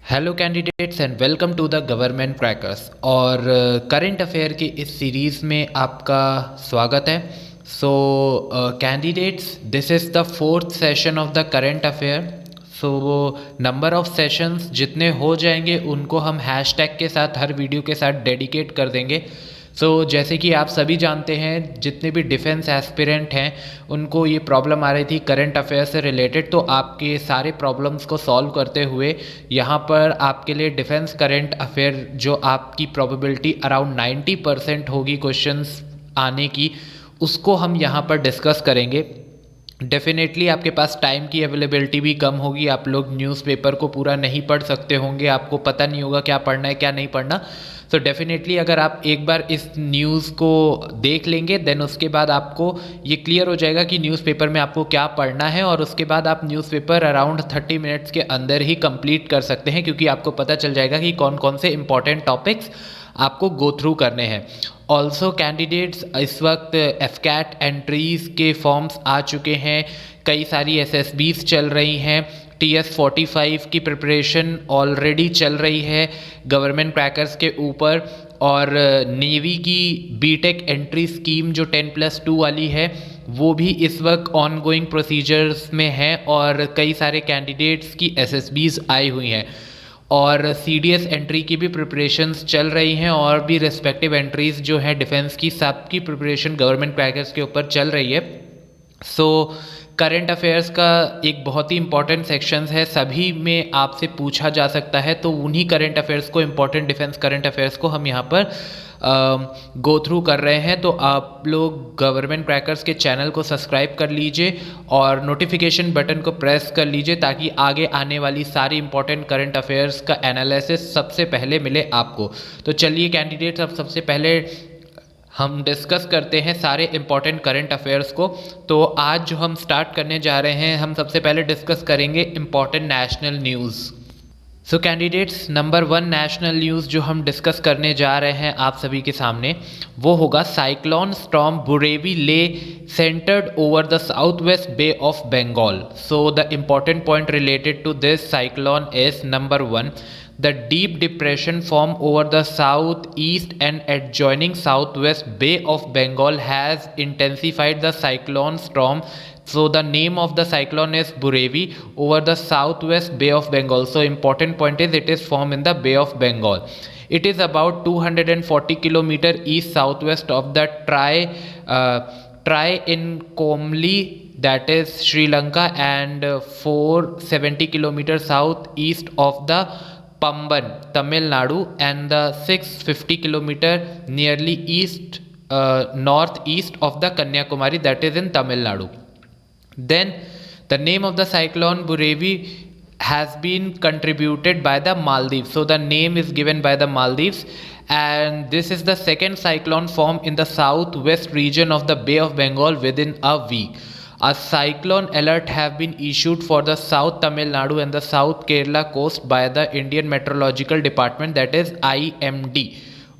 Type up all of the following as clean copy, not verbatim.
Hello candidates and welcome to the government crackers. और current affair की इस series में आपका स्वागत है। So candidates, this is the fourth session of the current affair. So वो नंबर ऑफ सेशंस जितने हो जाएंगे उनको हम हैशटैग के साथ हर वीडियो के साथ डेडिकेट कर देंगे। जैसे कि आप सभी जानते हैं, जितने भी डिफेंस एस्पिरेंट हैं उनको ये प्रॉब्लम आ रही थी करंट अफेयर से रिलेटेड, तो आपके सारे प्रॉब्लम्स को सॉल्व करते हुए यहाँ पर आपके लिए डिफेंस करंट अफेयर जो आपकी प्रोबेबिलिटी अराउंड 90% होगी क्वेश्चंस आने की, उसको हम यहाँ पर डिस्कस करेंगे। डेफिनेटली आपके पास टाइम की अवेलेबिलिटी भी कम होगी, आप लोग न्यूज़पेपर को पूरा नहीं पढ़ सकते होंगे, आपको पता नहीं होगा क्या पढ़ना है क्या नहीं पढ़ना। डेफिनेटली अगर आप एक बार इस न्यूज़ को देख लेंगे देन उसके बाद आपको ये क्लियर हो जाएगा कि न्यूज़पेपर में आपको क्या पढ़ना है, और उसके बाद आप न्यूज़पेपर अराउंड 30 मिनट्स के अंदर ही कंप्लीट कर सकते हैं, क्योंकि आपको पता चल जाएगा कि कौन कौन से इंपॉर्टेंट टॉपिक्स आपको गो थ्रू करने हैं। ऑल्सो कैंडिडेट्स, इस वक्त एफकैट एंट्रीज़ के फॉर्म्स आ चुके हैं, कई सारी एसएसबीज चल रही हैं, TS45 की प्रिपरेशन ऑलरेडी चल रही है गवर्नमेंट क्रैकर्स के ऊपर, और नेवी की बीटेक एंट्री स्कीम जो 10+2 वाली है वो भी इस वक्त ऑन गोइंग प्रोसीजर्स में है, और कई सारे कैंडिडेट्स की एसएसबीज आई हुई हैं, और CDS एंट्री की भी प्रिपरेशंस चल रही हैं, और भी रिस्पेक्टिव एंट्रीज़ जो हैं डिफेंस की, सब की प्रिपरेशन गवर्नमेंट क्रैकर्स के ऊपर चल रही है। करंट अफेयर्स का एक बहुत ही इंपॉर्टेंट सेक्शंस है, सभी में आपसे पूछा जा सकता है, तो उन्हीं करंट अफेयर्स को, इंपॉर्टेंट डिफेंस करंट अफेयर्स को हम यहाँ पर गो थ्रू कर रहे हैं। तो आप लोग गवर्नमेंट क्रैकर्स के चैनल को सब्सक्राइब कर लीजिए और नोटिफिकेशन बटन को प्रेस कर लीजिए, ताकि आगे आने वाली सारी इंपॉर्टेंट करंट अफेयर्स का एनालिसिस सबसे पहले मिले आपको। तो चलिए कैंडिडेट्स, अब सबसे पहले हम डिस्कस करते हैं सारे इंपॉर्टेंट करंट अफेयर्स को। तो आज जो हम स्टार्ट करने जा रहे हैं, हम सबसे पहले डिस्कस करेंगे important national news. Candidates, number 1 national news जो हम डिस्कस करने जा रहे हैं आप सभी के सामने, वो होगा cyclone storm Burevi lay centred over the south west bay of Bengal. The important point related to this cyclone is number 1, the deep depression formed over the southeast and adjoining southwest Bay of Bengal has intensified the cyclone storm. The name of the cyclone is Burevi over the southwest Bay of Bengal. Important point is it is formed in the Bay of Bengal. It is about 240 kilometer east southwest of the Trincomalee, that is Sri Lanka, and 470 kilometers southeast of the Pamban, Tamil Nadu, and the 650 kilometer nearly northeast of the Kanyakumari, that is in Tamil Nadu. Then the name of the cyclone Burevi has been contributed by the Maldives. The name is given by the Maldives, and this is the second cyclone formed in the southwest region of the Bay of Bengal within a week. A cyclone alert have been issued for the South Tamil Nadu and the South Kerala coast by the Indian Meteorological Department, that is IMD.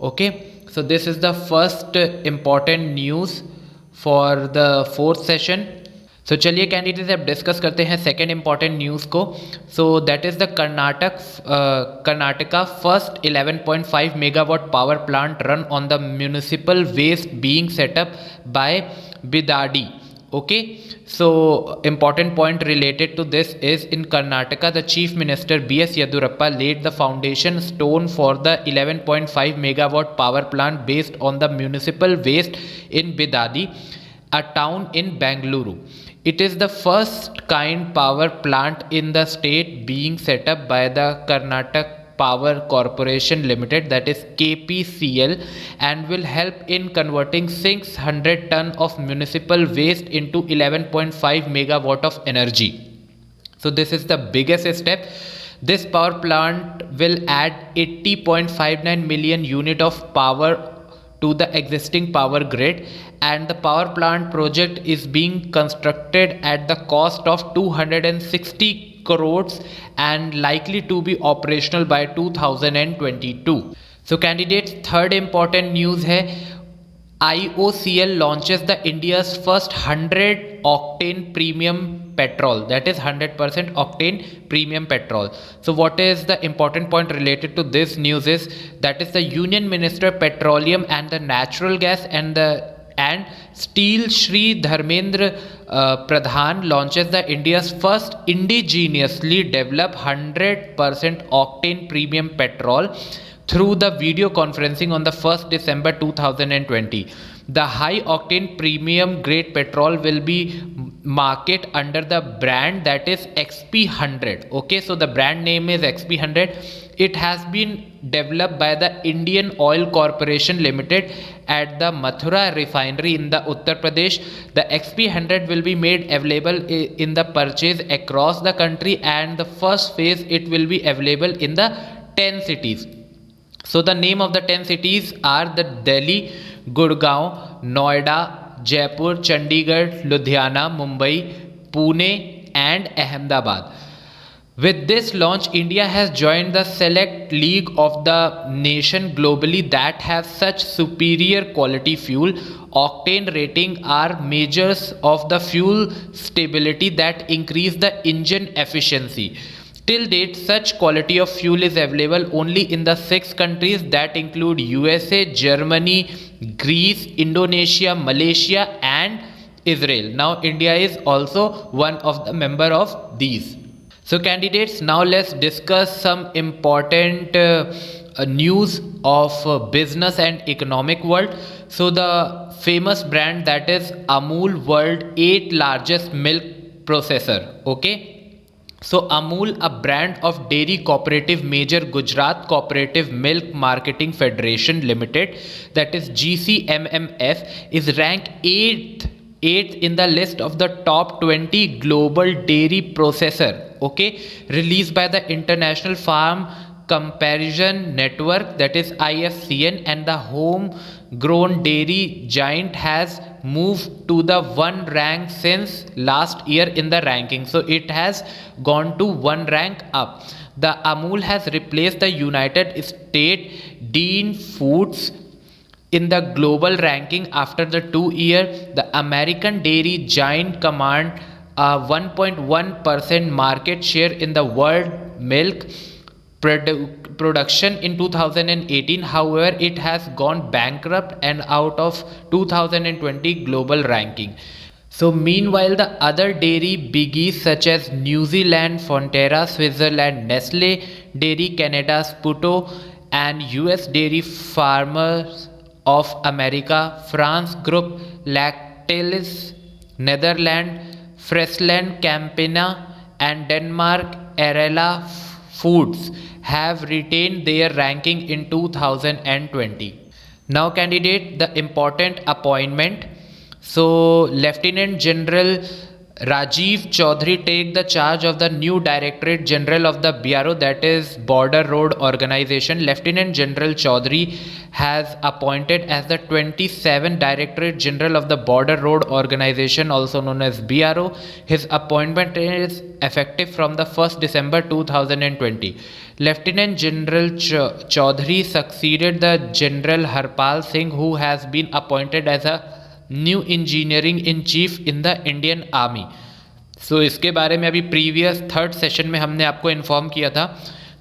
Okay, so this is the first important news for the fourth session. चलिए candidates, अब discuss करते हैं second important news को। That is the Karnataka first 11.5 megawatt power plant run on the municipal waste being set up by Bidadi. Okay, important point related to this is in Karnataka, the Chief Minister B.S. Yedurappa laid the foundation stone for the 11.5 megawatt power plant based on the municipal waste in Bidadi, a town in Bangalore. It is the first kind power plant in the state being set up by the Karnataka Power Corporation Limited, that is KPCL, and will help in converting 600 ton of municipal waste into 11.5 megawatt of energy. This is the biggest step. This power plant will add 80.59 million unit of power to the existing power grid, and the power plant project is being constructed at the cost of 260 crores and likely to be operational by 2022. Candidates, third important news है IOCL launches the India's first 100 octane premium petrol, that is 100% octane premium petrol. So what is the important point related to this news is that is the Union Minister Petroleum and the Natural Gas and Steel Shri Dharmendra Pradhan launches the India's first indigenously developed 100% octane premium petrol through the video conferencing on the 1st December 2020. The high octane premium grade petrol will be marketed under the brand that is XP100. Okay, so the brand name is XP100. It has been developed by the Indian Oil Corporation Limited at the Mathura refinery in the Uttar Pradesh. The XP100 will be made available in the purchase across the country, and the first phase it will be available in the 10 cities. So the name of the 10 cities are the Delhi, Gurgaon, Noida, Jaipur, Chandigarh, Ludhiana, Mumbai, Pune and Ahmedabad. With this launch, India has joined the select league of the nation globally that have such superior quality fuel. Octane rating are measures of the fuel stability that increase the engine efficiency. Till date, such quality of fuel is available only in the 6 countries that include USA, Germany, Greece, Indonesia, Malaysia and Israel. Now India is also one of the member of these. So candidates, now let's discuss some important news of business and economic world. So the famous brand that is Amul, world 8th largest milk processor. Okay. So Amul, a brand of dairy cooperative major Gujarat Cooperative Milk Marketing Federation Limited, that is GCMMF, is ranked 8th in the list of the top 20 global dairy processor, okay, released by the International Farm Comparison Network, that is IFCN, and the home-grown dairy giant has moved to the 1 rank since last year in the ranking. So it has gone to 1 rank up. The Amul has replaced the United States Dean Foods in the global ranking after the 2 year. The American dairy giant command a 1.1% market share in the world milk production in 2018. However, it has gone bankrupt and out of 2020 global ranking. So meanwhile, the other dairy biggies such as New Zealand, Fonterra, Switzerland, Nestle Dairy, Canada, Sputo and US Dairy Farmers of America, France Group, Lactalis, Netherlands, Friesland, Campina and Denmark, Arela Foods have retained their ranking in 2020. Now candidate, the important appointment. So Lieutenant General Rajiv Chaudhary take the charge of the new Directorate General of the BRO, that is Border Road Organization. Lieutenant General Chaudhary has appointed as the 27th Directorate General of the Border Road Organization, also known as BRO. His appointment is effective from the 1st December 2020. Lieutenant General Chaudhary succeeded the General Harpal Singh, who has been appointed as a new engineering in chief in the Indian army. So इसके बारे में अभी previous 3rd session में हमने आपको inform किया था.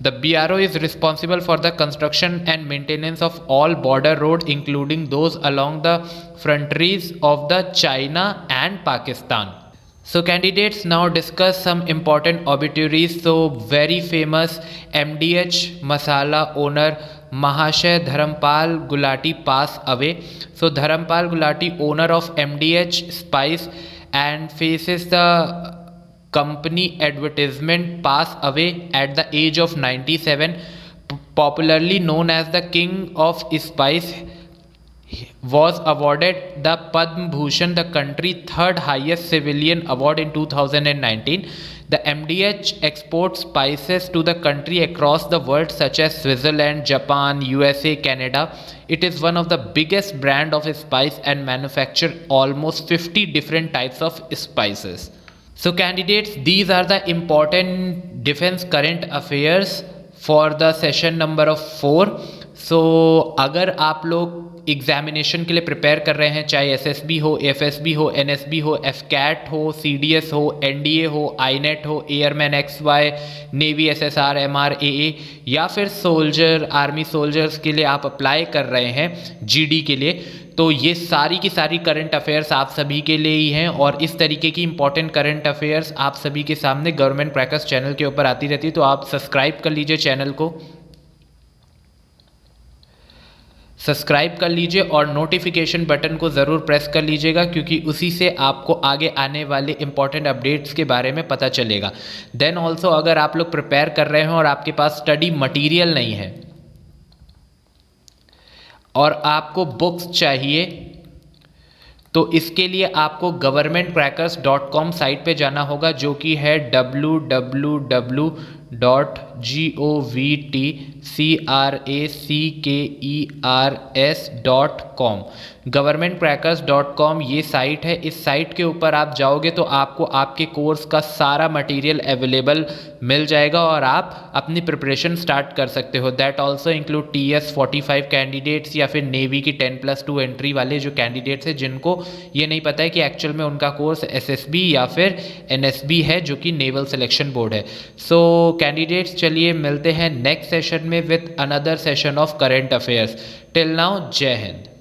The BRO is responsible for the construction and maintenance of all border road including those along the frontiers of the China and Pakistan. So candidates, now discuss some important obituaries. So very famous MDH Masala owner Mahashay Dharampal Gulati pass away. So Dharampal Gulati, owner of MDH Spice and faces the company advertisement, pass away at the age of 97. Popularly known as the King of Spice, was awarded the Padma Bhushan, the country's 3rd highest civilian award in 2019. The MDH exports spices to the country across the world such as Switzerland, Japan, USA, Canada. It is one of the biggest brand of spice and manufacture almost 50 different types of spices. So candidates, these are the important defense current affairs for the session number of 4. सो अगर आप लोग examination के लिए prepare कर रहे हैं, चाहे SSB हो, एफएसबी हो, एनएसबी हो, एफकैट हो, सीडीएस हो, एनडीए हो, आईनेट हो, airman XY, navy SSR, MRAA, या फिर सोल्जर, आर्मी सोल्जर्स के लिए आप अप्लाई कर रहे हैं जीडी के लिए, तो ये सारी की सारी करंट अफेयर्स आप सभी के लिए ही हैं। और इस तरीके की इंपॉर्टेंट करंट अफेयर्स आप सभी के सामने गवर्नमेंट क्रैकर्स चैनल के ऊपर आती रहती है, तो आप सब्सक्राइब कर लीजिए चैनल को, सब्सक्राइब कर लीजिए और नोटिफिकेशन बटन को ज़रूर प्रेस कर लीजिएगा, क्योंकि उसी से आपको आगे आने वाले इंपॉर्टेंट अपडेट्स के बारे में पता चलेगा। देन ऑल्सो अगर आप लोग प्रिपेयर कर रहे हैं और आपके पास स्टडी मटेरियल नहीं है और आपको बुक्स चाहिए, तो इसके लिए आपको governmentcrackers.com साइट पे जाना होगा, जो कि है www.govtcrackers.com। governmentcrackers.com ये साइट है। इस साइट के ऊपर आप जाओगे तो आपको आपके कोर्स का सारा मटेरियल अवेलेबल मिल जाएगा और आप अपनी प्रिपरेशन स्टार्ट कर सकते हो। That also include TS45 candidates या फिर नेवी की 10+2 एंट्री वाले जो कैंडिडेट्स हैं, जिनको ये नहीं पता है कि एक्चुअल में उनका कोर्स एसएसबी या फिर एनएसबी है, जो कि नेवल सिलेक्शन बोर्ड है। सो कैंडिडेट्स, चलिए मिलते हैं नेक्स्ट सेशन में with another session of current affairs. Till now, जय हिंद।